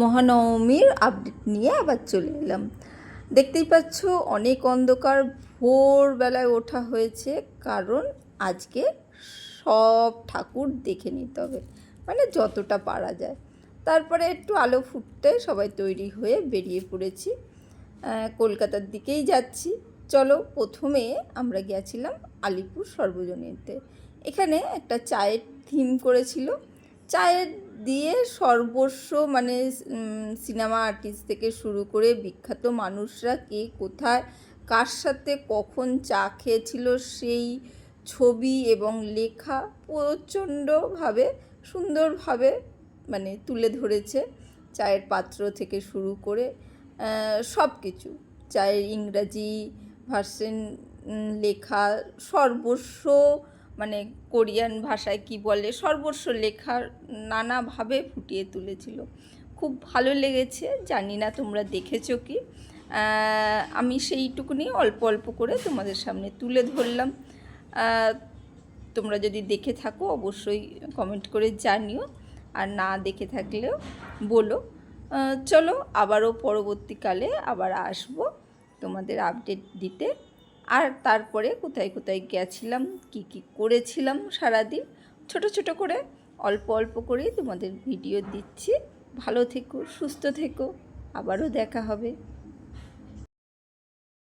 মহানবমীর update নিয়ে আবার চলে এলাম। দেখতেই পাচ্ছ অনেক অন্ধকার, ভোরবেলায় ওঠা হয়েছে, কারণ আজকে সব ঠাকুর দেখে নিতে হবে, মানে যতটা পারা যায়। তারপরে একটু আলো ফুটতে সবাই তৈরি হয়ে বেরিয়ে পড়েছি, কলকাতার দিকেই যাচ্ছি। চলো, প্রথমে আমরা গিয়েছিলাম আলিপুর সর্বজনীনতে। এখানে একটা চায়ের থিম করেছিল, চায়ের দিয়ে সর্বস্ব, মানে সিনেমা আর্টিস্ট থেকে শুরু করে বিখ্যাত মানুষরা কে কোথায় কার সাথে কখন চা খেয়েছিল সেই ছবি এবং লেখা প্রচণ্ডভাবে সুন্দরভাবে মানে তুলে ধরেছে। চায়ের পাত্র থেকে শুরু করে সব কিছু, চায়ের ইংরাজি ভার্সন লেখা, সর্বস্ব মানে কোরিয়ান ভাষায় কি বলে, সর্বস্ব লেখার নানাভাবে ফুটিয়ে তুলেছিল। খুব ভালো লেগেছে, জানি না তোমরা দেখেছো কি। আমি সেইটুকুনি অল্প অল্প করে তোমাদের সামনে তুলে ধরলাম। তোমরা যদি দেখে থাকো অবশ্যই কমেন্ট করে জানিও, আর না দেখে থাকলেও বলো। চলো, আবারও পরবর্তীকালে আবার আসবো তোমাদের আপডেট দিতে। আর তারপরে কোথায় কোথায় গেছিলাম, কি কি করেছিলাম সারাদিন, ছোট ছোট করে অল্প অল্প করেই তোমাদের ভিডিও দিচ্ছি। ভালো থেকো, সুস্থ থেকো, আবারও দেখা হবে।